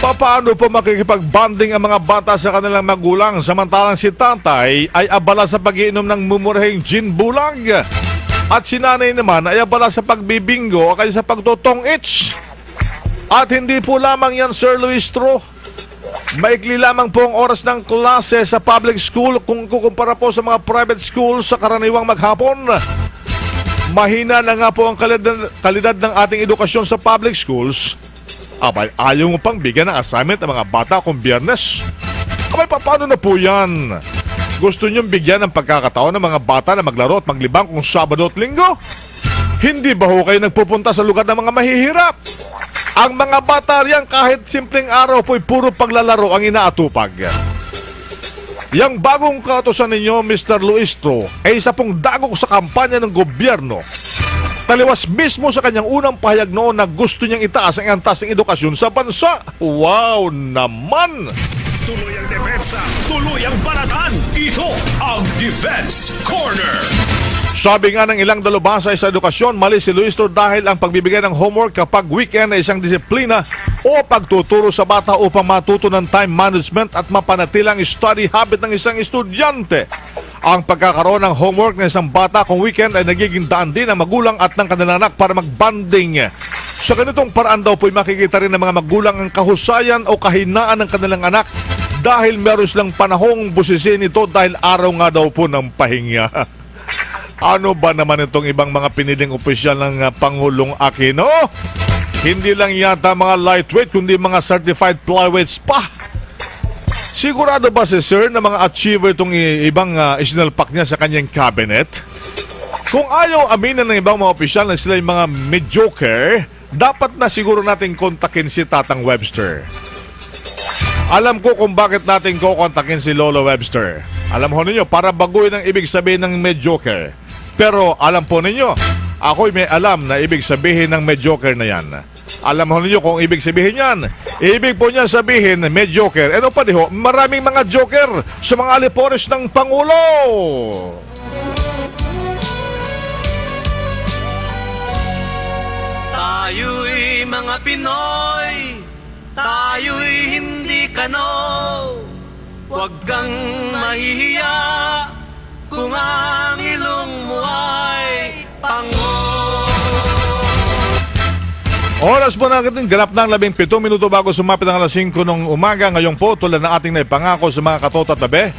Paano po makikipag-bonding ang mga bata sa kanilang magulang samantalang si tatay ay abala sa pag-iinom ng mumurahing gin bulag at si nanay naman ay abala sa pagbibingo o kaya sa pagtotong-its? At hindi po lamang yan, Sir Luistro. Maikli lamang po ang oras ng klase sa public school kung kukumpara po sa mga private school sa karaniwang maghapon. Mahina na nga po ang kalidad ng ating edukasyon sa public schools. Abay, ayaw mo pang bigyan ng assignment ng mga bata kung Biyernes. Abay, paano na po yan? Gusto niyong bigyan ng pagkakataon ng mga bata na maglaro at maglibang kung Sabado at Linggo? Hindi ba ho kayo nagpupunta sa lugar ng mga mahihirap? Ang mga bata riyan kahit simpleng araw po'y puro paglalaro ang inaatupag. Yang bagong kautusan ninyo, Mr. Luistro, ay isa pong dagok sa kampanya ng gobyerno. Taliwas mismo sa kanyang unang pahayag noon na gusto niyang itaas ang antas ng edukasyon sa bansa. Wow naman! Tuloy ang depensa, tuloy ang balatan. Ito ang Defense Corner. Sabi nga ng ilang dalubhasa sa edukasyon, mali si Luistro dahil ang pagbibigay ng homework kapag weekend ay isang disiplina o pagtuturo sa bata upang matuto ng time management at mapanatilang study habit ng isang estudyante. Ang pagkakaroon ng homework ng isang bata kung weekend ay nagiging daan din ng magulang at ng kanilang anak para mag-bonding. Sa ganitong paraan daw po'y makikita rin ng mga magulang ang kahusayan o kahinaan ng kanilang anak dahil meron silang panahong busisin ito dahil araw nga daw po ng pahinga. Ano ba naman itong ibang mga piniling opisyal ng Pangulong Aquino? Hindi lang yata mga lightweight kundi mga certified flyweights pa. Sigurado ba si Sir na mga achiever itong ibang isinalpak niya sa kanyang cabinet? Kung ayaw aminin ng ibang mga opisyal na sila yung mga mediocre, dapat na siguro natin kontakin si Tatang Webster. Alam ko kung bakit natin kukontakin si Lolo Webster. Alam ho ninyo, para baguhin ang ibig sabihin ng mediocre. Pero alam po ninyo, ako'y may alam na ibig sabihin ng mediocre na yan. Alam ho ninyo kung ibig sabihin yan. Ibig po niya sabihin, mediocre. Ano pa diho, maraming mga joker sa mga alipores ng Pangulo. Tayo'y mga Pinoy, tayo'y hindi kano. Huwag kang mahihiya kung ang ilong mo ay pango. Oras po natin, ganap ng 17 minuto bago sumapit ang alas 5 ng umaga. Ngayon po, tulad na ating naipangako sa mga katototabi,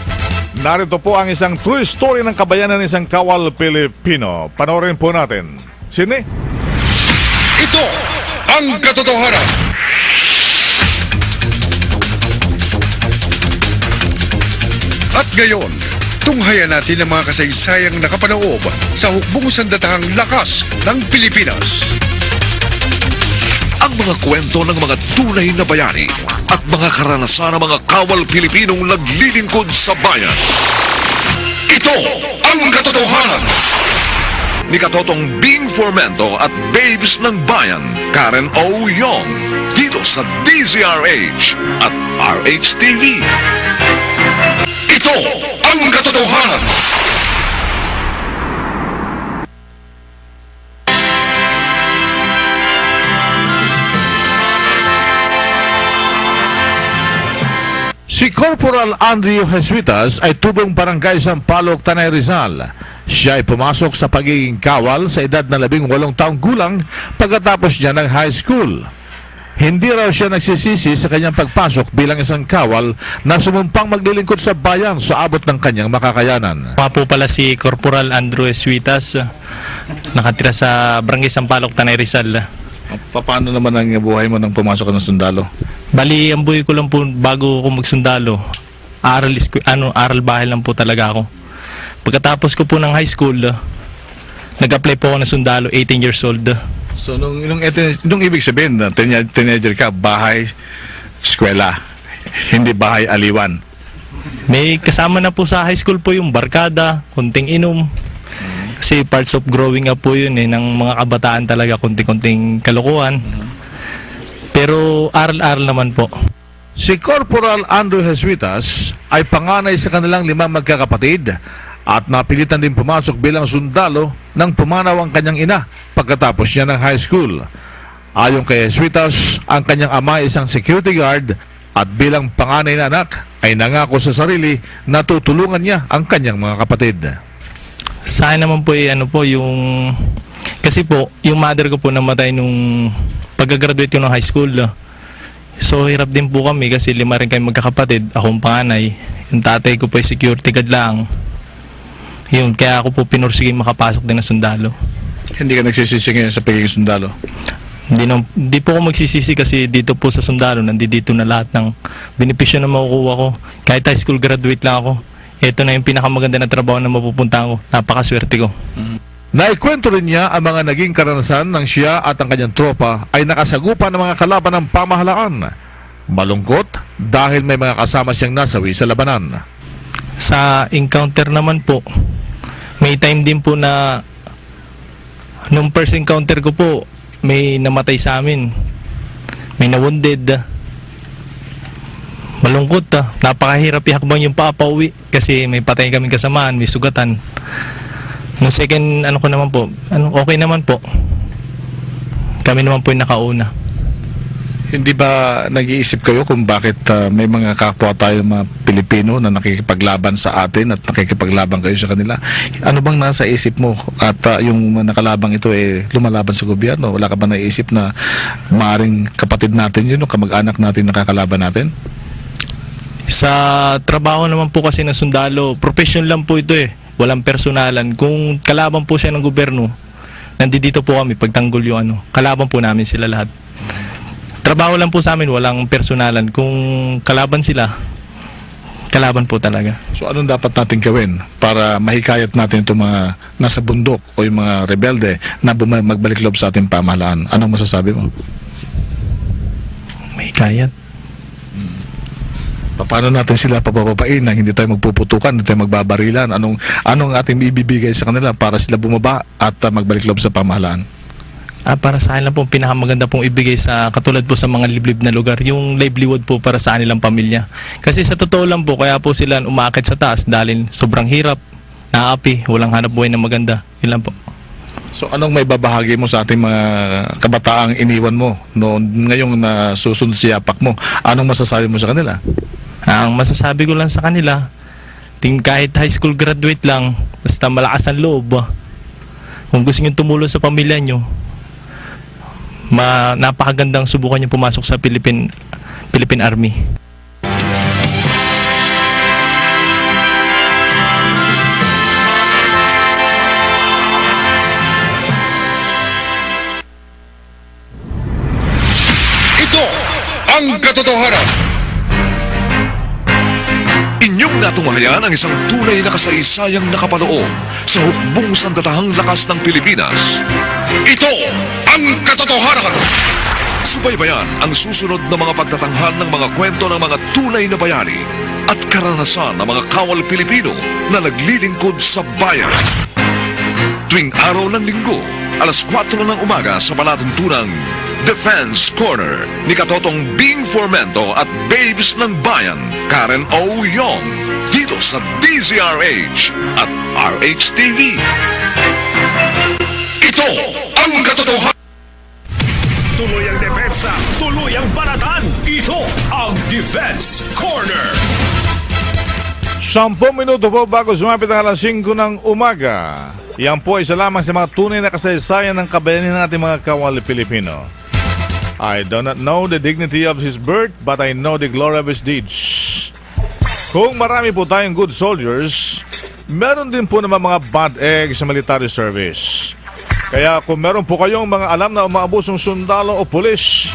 narito po ang isang true story ng kabayanan ng isang kawal Pilipino. Panoorin po natin. Sini? Ito ang katotohanan. At ngayon, tunghayan natin ang mga kasaysayang nakapanoob sa hukbong sandatahang lakas ng Pilipinas. Ang mga kwento ng mga tunay na bayani at mga karanasan ng mga kawal Pilipinong naglilingkod sa bayan. Ito ang katotohanan. Ni Katotong Bing Formento at Babes ng Bayan, Karen O. Yong, dito sa DZRH at RH-TV. Ito ang katotohanan. Si Corporal Andrew Jesuitas ay tubong barangay Sampaloc, Tanay Rizal. Siya ay pumasok sa pagiging kawal sa edad na 18 taong gulang pagkatapos niya ng high school. Hindi raw siya nagsisisi sa kanyang pagpasok bilang isang kawal na sumumpang maglilingkod sa bayan sa abot ng kanyang makakayanan. Mga po pala si Corporal Andrew Jesuitas, nakatira sa barangay Sampaloc, Tanay Rizal. Paano naman ang buhay mo nang pumasok ka ng sundalo? Bali, ang buhay ko lang po bago ako magsundalo, aral bahay lang po talaga ako. Pagkatapos ko po ng high school, nag-apply po ako ng sundalo, 18 years old. So, nung ibig sabihin na teenager ka, bahay, eskwela, hindi bahay aliwan. May kasama na po sa high school po yung barkada, kunting inom. Kasi parts of growing up po yun ng mga kabataan talaga, kunting-kunting kalokohan. Pero aral-aral naman po. Si Corporal Andrew Jesuitas ay panganay sa kanilang 5 magkakapatid at napilitan din pumasok bilang sundalo nang pumanaw ang kanyang ina pagkatapos niya ng high school. Ayon kay Jesuitas, ang kanyang ama ay isang security guard at bilang panganay na anak ay nangako sa sarili na tutulungan niya ang kanyang mga kapatid. Sa akin naman po yung kasi po yung mother ko po namatay nung pagka-graduate ko ng high school. So hirap din po kami kasi 5 rin kami magkakapatid, akong panganay. Yung tatay ko po ay security guard lang. Yun, kaya ako po pinursiging makapasok din ng sundalo. Hindi ka nagsisisi ngayon sa pagiging sundalo? Hindi po ako magsisisi kasi dito po sa sundalo, nandito na lahat ng benepisyo na makukuha ko. Kahit high school graduate lang ako, ito na yung pinakamaganda na trabaho na mapupuntahan ko. Napakaswerte ko. Naikwento rin niya ang mga naging karanasan ng siya at ang kanyang tropa ay nakasagupan ng mga kalaban ng pamahalaan. Malungkot dahil may mga kasama siyang nasawi sa labanan. Sa encounter naman po, may time din po na nung first encounter ko po, may namatay sa amin. May na-wounded. Malungkot napakahirap ihakbang yung papauwi kasi may patay kaming kasamaan, may sugatan. Nung second ko naman po, okay naman po. Kami naman po yung nakauna. Hindi ba nag-iisip kayo kung bakit may mga kapwa tayo mga Pilipino na nakikipaglaban sa atin at nakikipaglaban kayo sa kanila? Ano bang nasa isip mo? At yung nakalabang ito lumalaban sa gobyerno, wala ka ba naisip na maaaring kapatid natin yun o kamag-anak natin nakakalaban natin? Sa trabaho naman po kasi ng sundalo, profession lang po ito walang personalan. Kung kalaban po siya ng gobyerno, nandito po kami pagtanggol yung kalaban po namin sila lahat. Trabaho lang po sa amin, walang personalan. Kung kalaban sila, kalaban po talaga. So anong dapat natin gawin para mahikayat natin itong mga nasa bundok o yung mga rebelde na magbalik loob sa ating pamahalaan? Anong masasabi mo? Mahikayat? Paano natin sila papapain na hindi tayo magpuputukan, hindi tayo magbabarilan? Anong ating ibibigay sa kanila para sila bumaba at magbalik loob sa pamahalaan? Para sa akin lang po, pinakamaganda pong ibigay sa katulad po sa mga liblib na lugar, yung livelihood po para sa kanilang pamilya. Kasi sa totoo lang po, kaya po sila umaakit sa taas dahil sobrang hirap, naapi, walang hanap buhay na maganda. Yun lang po. So anong may babahagi mo sa ating mga kabataang iniwan mo ngayong nasusunod si yapak mo? Anong masasabi mo sa kanila? Ang masasabi ko lang sa kanila, kahit high school graduate lang, basta malakas ang loob. Kung gusto nyo tumulong sa pamilya nyo, napakagandang subukan nyo pumasok sa Philippine Army. Ito ang katotohanan. Inyong natunghayan ang isang tunay na kasaysayang nakapaloob sa hukbong sandatahang lakas ng Pilipinas. Ito ang katotohanan. Subaybayan ang susunod na mga pagtatanghal ng mga kwento ng mga tunay na bayani at karanasan ng mga kawal Pilipino na naglilingkod sa bayan. Tuwing araw ng linggo, alas 4 ng umaga sa palatuntunang Defense Corner ni Katotong Bing Formento at Babes ng Bayan, Karen O. Yong, dito sa DZRH at RH-TV. Ito ang katotohanan. Tuloy ang depensa, tuloy ang balatan. Ito ang Defense Corner. 10 minuto po bago sumapit ang alas 5 ng umaga. Yan po isa lamang sa mga tunay na kasaysayan ng kabayanihan ng ating mga kawal Pilipino. I do not know the dignity of his birth, but I know the glory of his deeds. Kung marami po tayong good soldiers, meron din po naman mga bad eggs sa military service. Kaya kung meron po kayong mga alam na umaabusong sundalo o pulis,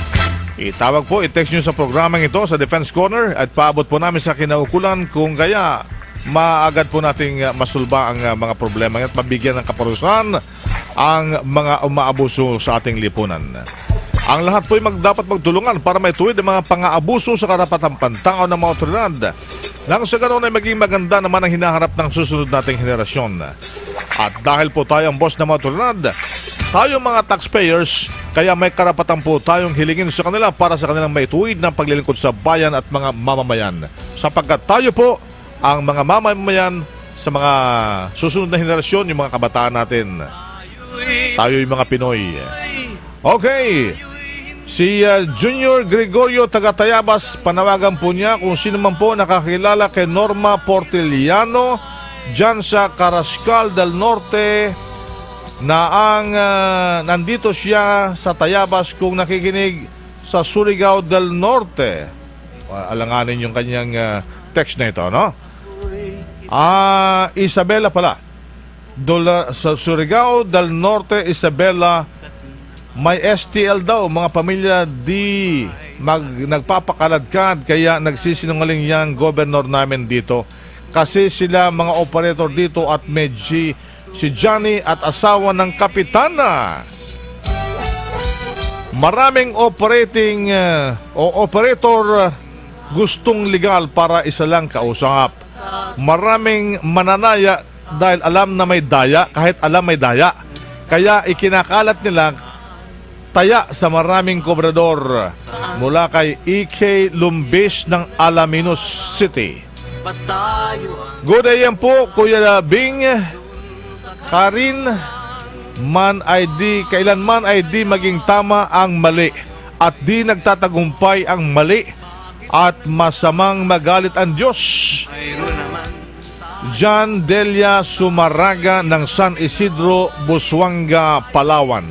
itawag po, i-text nyo sa programang ito sa Defense Corner at paabot po namin sa kinaukulan kung kaya maagad po nating masulba ang mga problema at mabigyan ng kaparusahan ang mga umaabuso sa ating lipunan. Ang lahat po ay dapat magtulungan para maituwid ang mga pang-aabuso sa karapatang pantao ng mga otoridad. Nang sa ganoon ay maging maganda naman ang hinaharap ng susunod nating henerasyon. At dahil po tayo ang boss ng mga otoridad, tayo mga taxpayers, kaya may karapatan po tayong hilingin sa kanila para sa kanilang maituwid ng paglilingkod sa bayan at mga mamamayan. Sapagkat tayo po ang mga mamamayan sa mga susunod na henerasyon, yung mga kabataan natin. Tayo yung mga Pinoy. Okay, Si Junior Gregorio Tagatayabas, panawagan po niya kung sino man po nakakilala kay Norma Portiliano dyan sa Carrascal del Norte na ang nandito siya sa Tayabas kung nakikinig sa Surigao del Norte. Alanganin yung kanyang text na ito, no? Isabela pala. Sa Surigao del Norte, Isabela, may STL daw, mga pamilya di nagpapakaladkad, kaya nagsisinungaling yang governor namin dito. Kasi sila mga operator dito at si Johnny at asawa ng kapitana. Maraming operator gustong legal para isa lang kausap. Maraming mananaya dahil alam na may daya, kahit alam may daya. Kaya ikinakalat nila taya sa maraming kobrador mula kay EK Lumbis ng Alaminos City. Good day yan po, Kuya Bing. Karin, kailanman ay di maging tama ang mali at di nagtatagumpay ang mali at masamang magalit ang Diyos. John Delia Sumaraga ng San Isidro, Busuanga, Palawan.